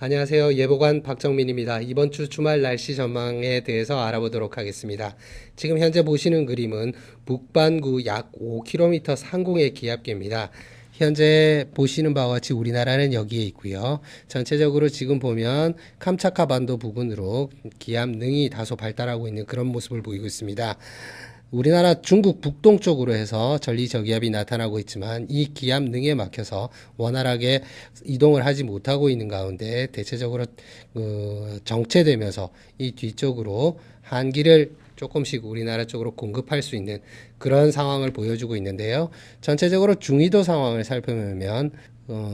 안녕하세요. 예보관 박정민입니다. 이번 주 주말 날씨 전망에 대해서 알아보도록 하겠습니다. 지금 현재 보시는 그림은 북반구 약 5km 상공의 기압계입니다. 현재 보시는 바와 같이 우리나라는 여기에 있고요. 전체적으로 지금 보면 캄차카 반도 부근으로 기압능이 다소 발달하고 있는 그런 모습을 보이고 있습니다. 우리나라 중국 북동쪽으로 해서 전리저기압이 나타나고 있지만 이 기압능에 막혀서 원활하게 이동을 하지 못하고 있는 가운데 대체적으로 정체되면서 이 뒤쪽으로 한기를 조금씩 우리나라 쪽으로 공급할 수 있는 그런 상황을 보여주고 있는데요. 전체적으로 중위도 상황을 살펴보면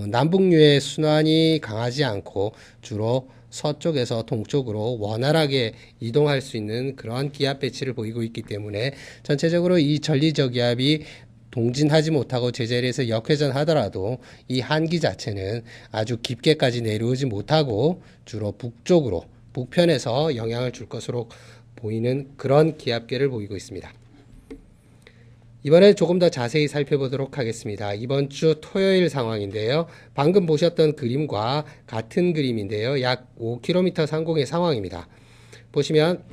남북유의 순환이 강하지 않고 주로 서쪽에서 동쪽으로 원활하게 이동할 수 있는 그러한 기압 배치를 보이고 있기 때문에 전체적으로 이 전리저기압이 동진하지 못하고 제자리에서 역회전하더라도 이 한기 자체는 아주 깊게까지 내려오지 못하고 주로 북쪽으로 북편에서 영향을 줄 것으로 보이는 그런 기압계를 보이고 있습니다. 이번엔 조금 더 자세히 살펴보도록 하겠습니다. 이번 주 토요일 상황인데요. 방금 보셨던 그림과 같은 그림인데요. 약 5km 상공의 상황입니다. 보시면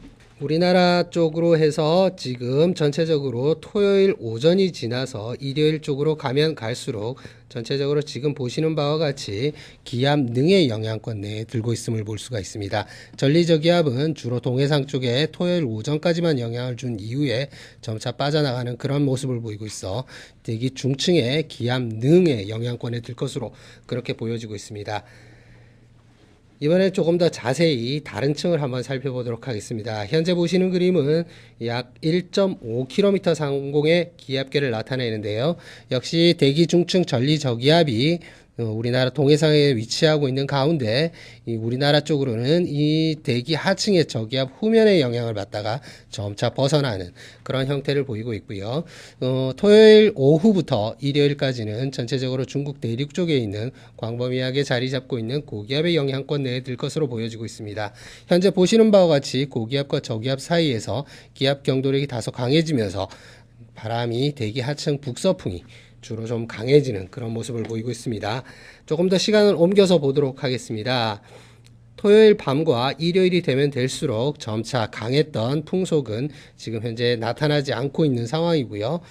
우리나라 쪽으로 해서 지금 전체적으로 토요일 오전이 지나서 일요일 쪽으로 가면 갈수록 전체적으로 지금 보시는 바와 같이 기압능의 영향권 내에 들고 있음을 볼 수가 있습니다. 전리저기압은 주로 동해상 쪽에 토요일 오전까지만 영향을 준 이후에 점차 빠져나가는 그런 모습을 보이고 있어 대기 중층의 기압능의 영향권에 들 것으로 그렇게 보여지고 있습니다. 이번에 조금 더 자세히 다른 층을 한번 살펴보도록 하겠습니다. 현재 보시는 그림은 약 1.5km 상공의 기압계를 나타내는데요. 역시 대기 중층 전리저기압이 우리나라 동해상에 위치하고 있는 가운데 이 우리나라 쪽으로는 이 대기 하층의 저기압 후면의 영향을 받다가 점차 벗어나는 그런 형태를 보이고 있고요. 토요일 오후부터 일요일까지는 전체적으로 중국 대륙 쪽에 있는 광범위하게 자리 잡고 있는 고기압의 영향권 내에 들 것으로 보여지고 있습니다. 현재 보시는 바와 같이 고기압과 저기압 사이에서 기압 경도력이 다소 강해지면서 바람이 대기 하층 북서풍이 주로 좀 강해지는 그런 모습을 보이고 있습니다. 조금 더 시간을 옮겨서 보도록 하겠습니다. 토요일 밤과 일요일이 되면 될수록 점차 강했던 풍속은 지금 현재 나타나지 않고 있는 상황이고요.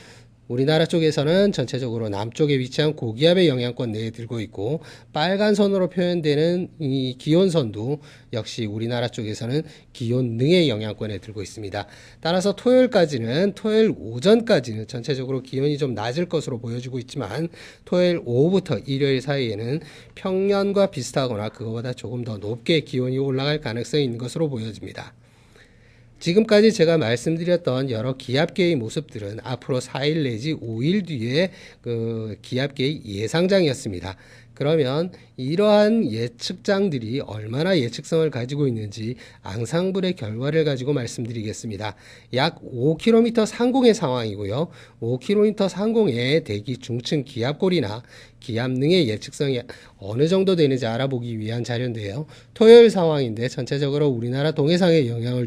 우리나라 쪽에서는 전체적으로 남쪽에 위치한 고기압의 영향권 내에 들고 있고 빨간 선으로 표현되는 이 기온선도 역시 우리나라 쪽에서는 기온능의 영향권에 들고 있습니다. 따라서 토요일 오전까지는 전체적으로 기온이 좀 낮을 것으로 보여지고 있지만 토요일 오후부터 일요일 사이에는 평년과 비슷하거나 그거보다 조금 더 높게 기온이 올라갈 가능성이 있는 것으로 보여집니다. 지금까지 제가 말씀드렸던 여러 기압계의 모습들은 앞으로 4일 내지 5일 뒤에 그 기압계의 예상장이었습니다. 그러면 이러한 예측장들이 얼마나 예측성을 가지고 있는지 앙상블의 결과를 가지고 말씀드리겠습니다. 약 5km 상공의 상황이고요. 5km 상공의 대기 중층 기압골이나 기압능의 예측성이 어느 정도 되는지 알아보기 위한 자료인데요. 토요일 상황인데 전체적으로 우리나라 동해상에 영향을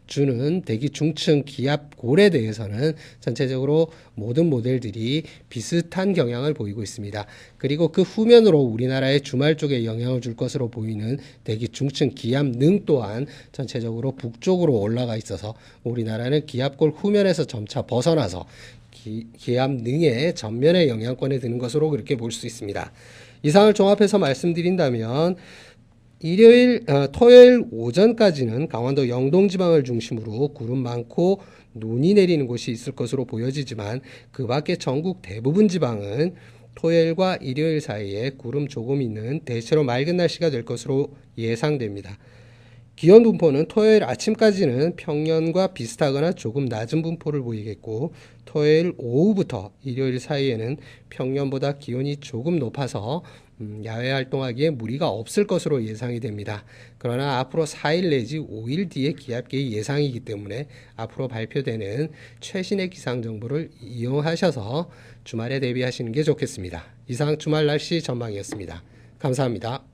주는 대기 중층 기압골에 대해서는 전체적으로 모든 모델들이 비슷한 경향을 보이고 있습니다. 그리고 그 후면으로 우리나라의 주말 쪽에 영향을 줄 것으로 보이는 대기 중층 기압능 또한 전체적으로 북쪽으로 올라가 있어서 우리나라는 기압골 후면에서 점차 벗어나서 기압능의 전면의 영향권에 드는 것으로 그렇게 볼 수 있습니다. 이상을 종합해서 말씀드린다면 토요일 오전까지는 강원도 영동지방을 중심으로 구름 많고 눈이 내리는 곳이 있을 것으로 보여지지만 그 밖에 전국 대부분 지방은 토요일과 일요일 사이에 구름 조금 있는 대체로 맑은 날씨가 될 것으로 예상됩니다. 기온 분포는 토요일 아침까지는 평년과 비슷하거나 조금 낮은 분포를 보이겠고 토요일 오후부터 일요일 사이에는 평년보다 기온이 조금 높아서 야외 활동하기에 무리가 없을 것으로 예상이 됩니다. 그러나 앞으로 4일 내지 5일 뒤에 기압계의 예상이기 때문에 앞으로 발표되는 최신의 기상 정보를 이용하셔서 주말에 대비하시는 게 좋겠습니다. 이상 주말 날씨 전망이었습니다. 감사합니다.